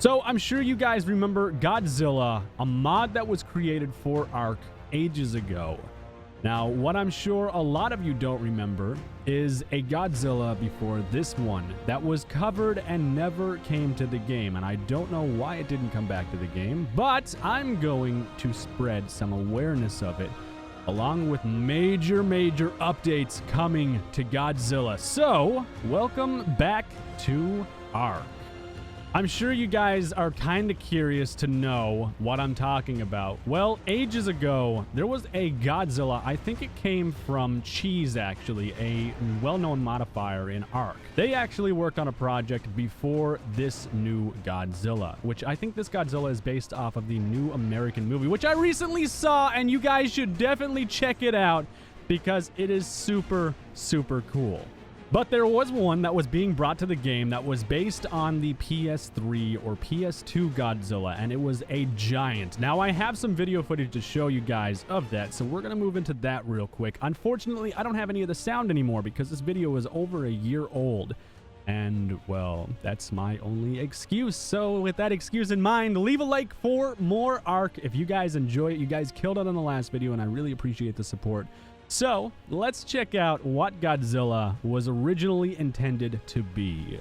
So I'm sure you guys remember Godzilla, a mod that was created for ARK ages ago. Now, what I'm sure a lot of you don't remember is a Godzilla before this one that was covered and never came to the game. And I don't know why it didn't come back to the game, but I'm going to spread some awareness of it, along with major updates coming to Godzilla. So, welcome back to ARK. I'm sure you guys are kind of curious to know what I'm talking about. Well, ages ago, there was a Godzilla. I think it came from Cheese, actually, a well-known modifier in ARK. They actually worked on a project before this new Godzilla, which I think this Godzilla is based off of the new American movie, which I recently saw, and you guys should definitely check it out because it is super cool. But there was one that was being brought to the game that was based on the PS3 or PS2 Godzilla, and it was a giant. Now, I have some video footage to show you guys of that, so we're going to move into that real quick. Unfortunately, I don't have any of the sound anymore because this video is over a year old. And, well, that's my only excuse. So, with that excuse in mind, leave a like for more ARK. If you guys enjoy it, you guys killed it on the last video, and I really appreciate the support. So, let's check out what Godzilla was originally intended to be.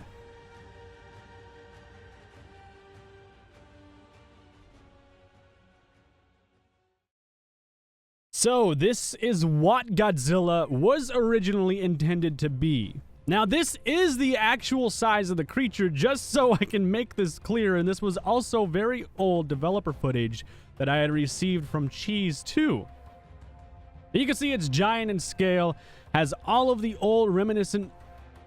So, this is what Godzilla was originally intended to be. Now, this is the actual size of the creature, just so I can make this clear, and this was also very old developer footage that I had received from Cheese 2. You can see it's giant in scale, has all of the old reminiscent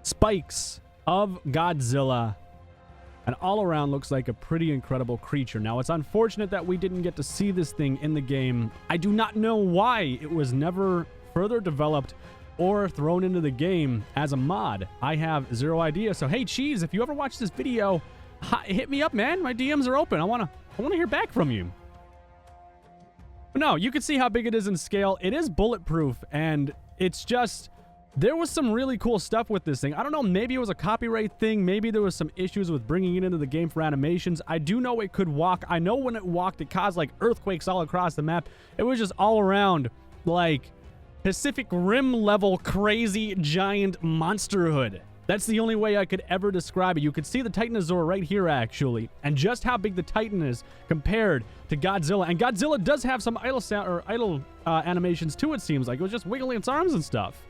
spikes of Godzilla, and all around looks like a pretty incredible creature. Now, it's unfortunate that we didn't get to see this thing in the game. I do not know why it was never further developed or thrown into the game as a mod. I have zero idea. So, hey, Cheese, if you ever watch this video, hit me up, man. My DMs are open. I want to hear back from you. But no, you can see how big it is in scale. It is bulletproof, and it's just, there was some really cool stuff with this thing. I don't know, maybe it was a copyright thing. Maybe there was some issues with bringing it into the game for animations. I do know it could walk. I know when it walked, it caused like earthquakes all across the map. It was just all around like Pacific Rim level crazy giant monsterhood. That's the only way I could ever describe it. You could see the Titanosaur right here, actually, and just how big the Titan is compared to Godzilla. And Godzilla does have some idle sound or idle animations too. It seems like it was just wiggling its arms and stuff.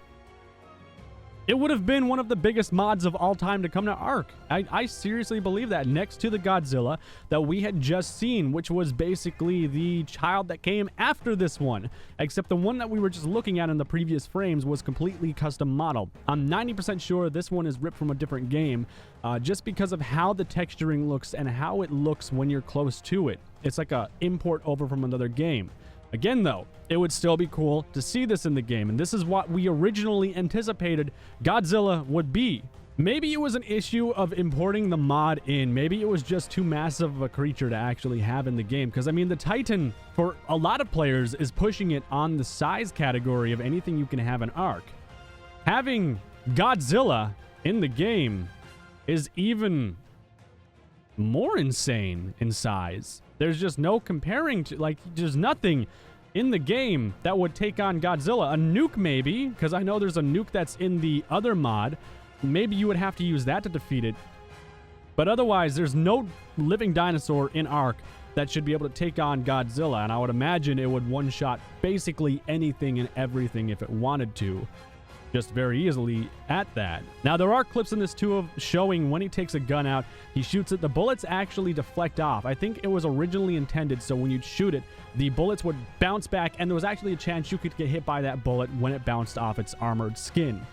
It would have been one of the biggest mods of all time to come to ARK. I seriously believe that, next to the Godzilla that we had just seen, which was basically the child that came after this one. Except the one that we were just looking at in the previous frames was completely custom model. I'm 90% sure this one is ripped from a different game, just because of how the texturing looks and how it looks when you're close to it. It's like a import over from another game. Again, though, it would still be cool to see this in the game, and this is what we originally anticipated Godzilla would be. Maybe it was an issue of importing the mod in. Maybe it was just too massive of a creature to actually have in the game, because, I mean, the Titan, for a lot of players, is pushing it on the size category of anything you can have in ARK. Having Godzilla in the game is even more insane in size. There's just no comparing to, like, there's nothing in the game that would take on Godzilla. A nuke, maybe, because I know there's a nuke that's in the other mod. Maybe you would have to use that to defeat it. But otherwise, there's no living dinosaur in ARK that should be able to take on Godzilla. And I would imagine it would one-shot basically anything and everything if it wanted to. Just very easily at that. Now, there are clips in this too of showing when he takes a gun out, he shoots it, the bullets actually deflect off. I think it was originally intended so when you'd shoot it, the bullets would bounce back, and there was actually a chance you could get hit by that bullet when it bounced off its armored skin.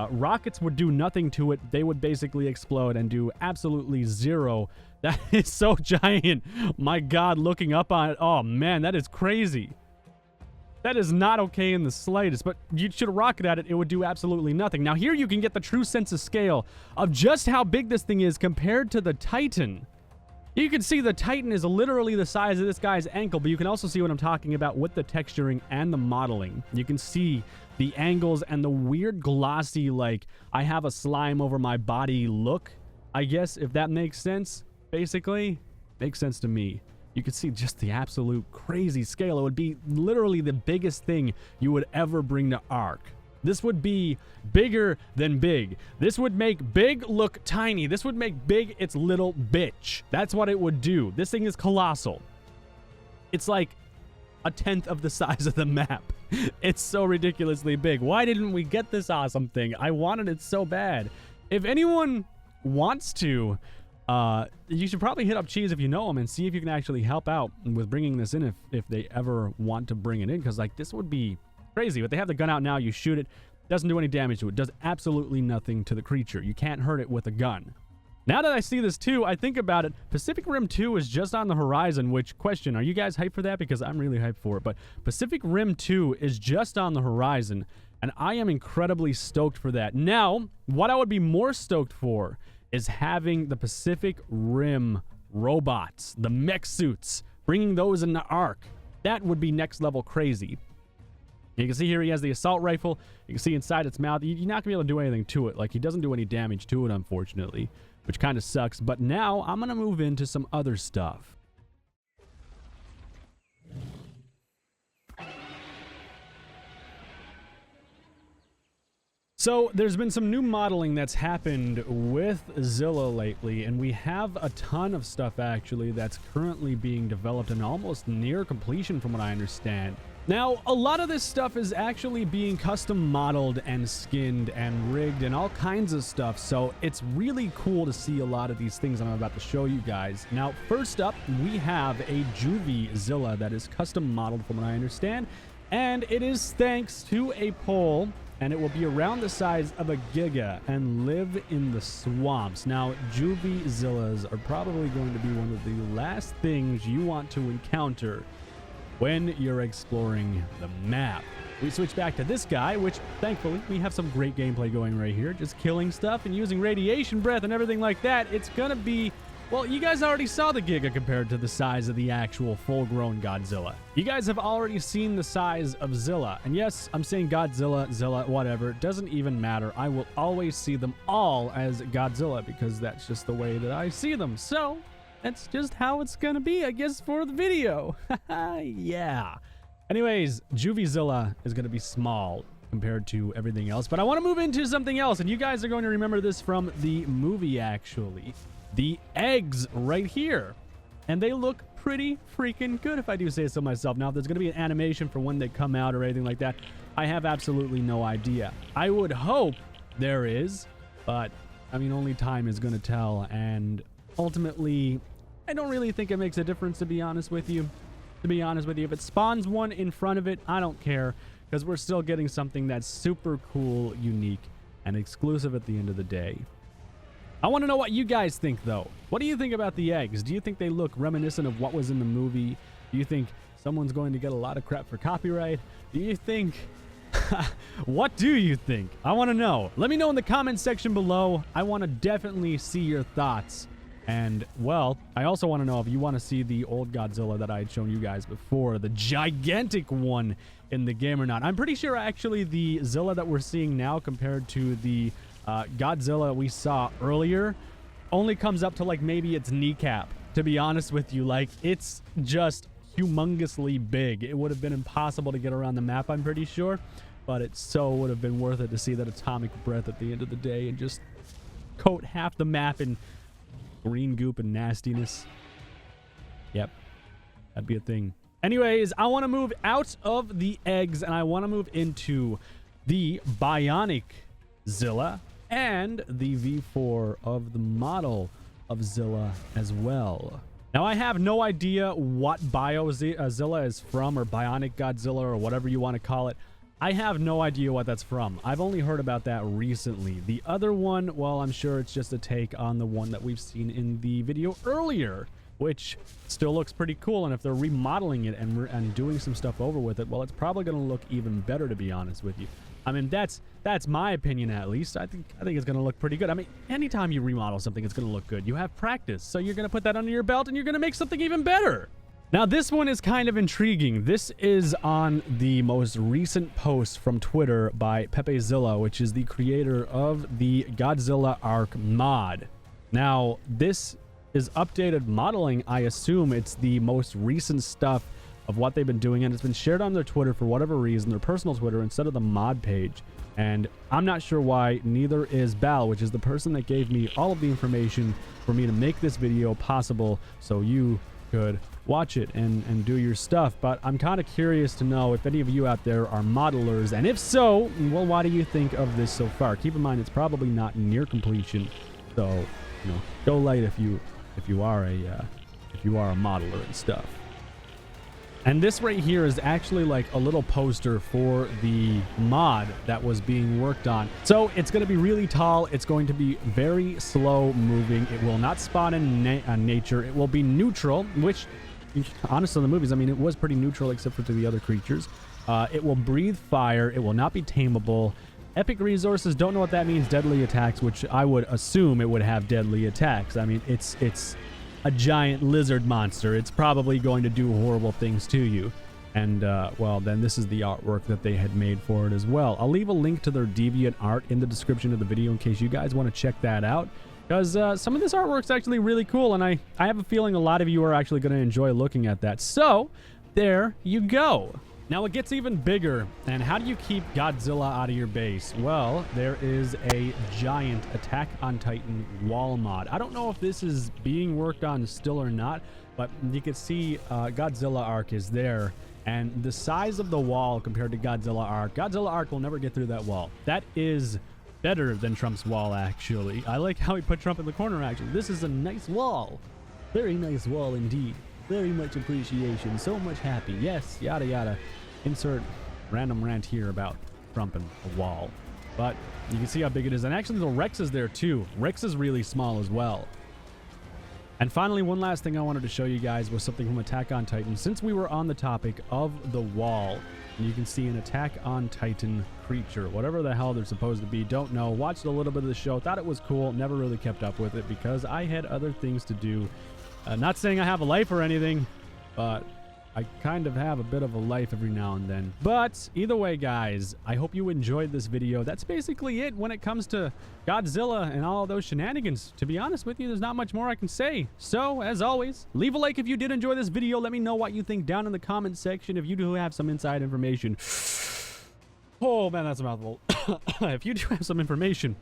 Rockets would do nothing to it. They would basically explode and do absolutely zero. That is so giant. My God, looking up on it, oh man, that is crazy. That is not okay in the slightest, but you should rocket at it, it would do absolutely nothing. Now here you can get the true sense of scale of just how big this thing is compared to the Titan. You can see the Titan is literally the size of this guy's ankle, but you can also see what I'm talking about with the texturing and the modeling. You can see the angles and the weird glossy, like, I have a slime over my body look, I guess, if that makes sense, basically. Makes sense to me. You could see just the absolute crazy scale. It would be literally the biggest thing you would ever bring to ARK. This would be bigger than big. This would make big look tiny. This would make big its little bitch. That's what it would do. This thing is colossal. It's like a tenth of the size of the map. It's so ridiculously big. Why didn't we get this awesome thing? I wanted it so bad. If anyone wants to, you should probably hit up Cheese if you know him and see if you can actually help out with bringing this in if they ever want to bring it in, because like this would be crazy. But they have the gun out now. You shoot it. Doesn't do any damage to it. Does absolutely nothing to the creature. You can't hurt it with a gun. Now that I see this too, I think about it. Pacific Rim 2 is just on the horizon, which, question, are you guys hyped for that? Because I'm really hyped for it. But Pacific Rim 2 is just on the horizon, and I am incredibly stoked for that. Now, what I would be more stoked for is having the Pacific Rim robots, the mech suits, bringing those in the ARK. That would be next level crazy. You can see here he has the assault rifle. You can see inside its mouth. You're not going to be able to do anything to it. Like, he doesn't do any damage to it, unfortunately, which kind of sucks. But now I'm going to move into some other stuff. So there's been some new modeling that's happened with Zilla lately, and we have a ton of stuff actually that's currently being developed and almost near completion from what I understand. Now, a lot of this stuff is actually being custom modeled and skinned and rigged and all kinds of stuff, so it's really cool to see a lot of these things I'm about to show you guys. Now, first up, we have a Juvie Zilla that is custom modeled from what I understand, and it is thanks to a pole, and it will be around the size of a giga and live in the swamps. Now, Juvie Zillas are probably going to be one of the last things you want to encounter when you're exploring the map. We switch back to this guy, which thankfully we have some great gameplay going right here, just killing stuff and using radiation breath and everything like that. It's gonna be, well, you guys already saw the giga compared to the size of the actual full-grown Godzilla. You guys have already seen the size of Zilla, and yes, I'm saying Godzilla, Zilla, whatever, it doesn't even matter. I will always see them all as Godzilla because that's just the way that I see them. So that's just how it's gonna be, I guess, for the video. Yeah. Anyways, Juvie Zilla is gonna be small compared to everything else, but I want to move into something else, and you guys are going to remember this from the movie, actually. The eggs right here, and they look pretty freaking good, if I do say so myself. Now, if there's gonna be an animation for when they come out or anything like that, I have absolutely no idea. I would hope there is, but I mean, only time is gonna tell, and ultimately, I don't really think it makes a difference, to be honest with you. If it spawns one in front of it, I don't care, because we're still getting something that's super cool, unique, and exclusive at the end of the day. I want to know what you guys think, though. What do you think about the eggs? Do you think they look reminiscent of what was in the movie? Do you think someone's going to get a lot of crap for copyright? Do you think... What do you think? I want to know. Let me know in the comments section below. I want to definitely see your thoughts. And, well, I also want to know if you want to see the old Godzilla that I had shown you guys before, the gigantic one in the game or not. I'm pretty sure, actually, the Zilla that we're seeing now compared to the Godzilla we saw earlier only comes up to, like, maybe its kneecap, to be honest with you. Like, it's just humongously big. It would have been impossible to get around the map, I'm pretty sure, but it so would have been worth it to see that atomic breath at the end of the day and just coat half the map in green goop and nastiness. Yep, that'd be a thing. Anyways, I want to move out of the eggs and I want to move into the bionic Zilla and the V4 of the model of Zilla as well. Now, I have no idea what Zilla is from, or bionic Godzilla, or whatever you want to call it. I have no idea what that's from. I've only heard about that recently. The other one, well, I'm sure it's just a take on the one that we've seen in the video earlier, which still looks pretty cool. And if they're remodeling it and doing some stuff over with it, well, it's probably going to look even better, to be honest with you. I mean, that's my opinion, at least. I think it's going to look pretty good. I mean, anytime you remodel something, it's going to look good. You have practice, so you're going to put that under your belt and you're going to make something even better. Now, this one is kind of intriguing. This is on the most recent post from Twitter by Pepe Zilla, which is the creator of the Godzilla ARK mod. Now, this is updated modeling. I assume it's the most recent stuff of what they've been doing, and it's been shared on their Twitter for whatever reason, their personal Twitter, instead of the mod page. And I'm not sure why. Neither is Bal, which is the person that gave me all of the information for me to make this video possible so you could watch it and do your stuff. But I'm kind of curious to know if any of you out there are modelers, and if so, well, what do you think of this so far? Keep in mind, it's probably not near completion, so you know, go light if you are a modeler and stuff. And this right here is actually like a little poster for the mod that was being worked on. So it's going to be really tall. It's going to be very slow moving. It will not spawn in nature. It will be neutral, which honestly in the movies, I mean, it was pretty neutral except for to the other creatures. It will breathe fire. It will not be tameable. Epic resources, don't know what that means. Deadly attacks, which I would assume it would have deadly attacks. I mean, it's a giant lizard monster. It's probably going to do horrible things to you. And well, then this is the artwork that they had made for it as well. I'll leave a link to their DeviantArt in the description of the video in case you guys want to check that out, because some of this artwork's actually really cool, and I have a feeling a lot of you are actually going to enjoy looking at that. So there you go. Now it gets even bigger, and how do you keep Godzilla out of your base? Well, there is a giant Attack on Titan wall mod. I don't know if this is being worked on still or not, but you can see ZillaArk is there, and the size of the wall compared to ZillaArk will never get through that wall. That is better than Trump's wall, actually. I like how he put Trump in the corner, actually. This is a nice wall. Very nice wall indeed. Very much appreciation. So much happy. Yes, yada yada. Insert random rant here about Trump and the wall. But you can see how big it is. And actually the Rex is there too. Rex is really small as well. And finally, one last thing I wanted to show you guys was something from Attack on Titan. Since we were on the topic of the wall, you can see an Attack on Titan creature. Whatever the hell they're supposed to be, don't know. Watched a little bit of the show, thought it was cool. Never really kept up with it because I had other things to do. Not saying I have a life or anything, but I kind of have a bit of a life every now and then. But either way, guys, I hope you enjoyed this video. That's basically it when it comes to Godzilla and all those shenanigans. To be honest with you, there's not much more I can say. So, as always, leave a like if you did enjoy this video. Let me know what you think down in the comment section if you do have some inside information. Oh, man, that's a mouthful. If you do have some information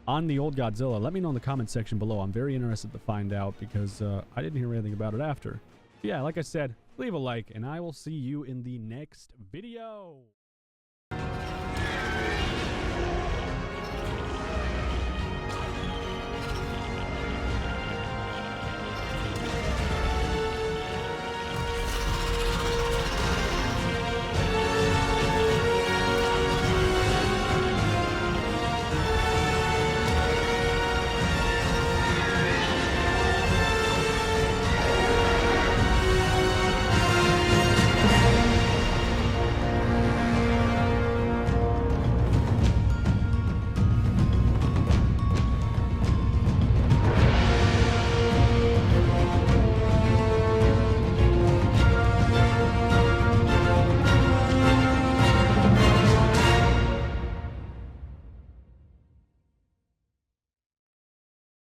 on the old Godzilla, let me know in the comment section below. I'm very interested to find out because I didn't hear anything about it after. Yeah, like I said, leave a like, and I will see you in the next video.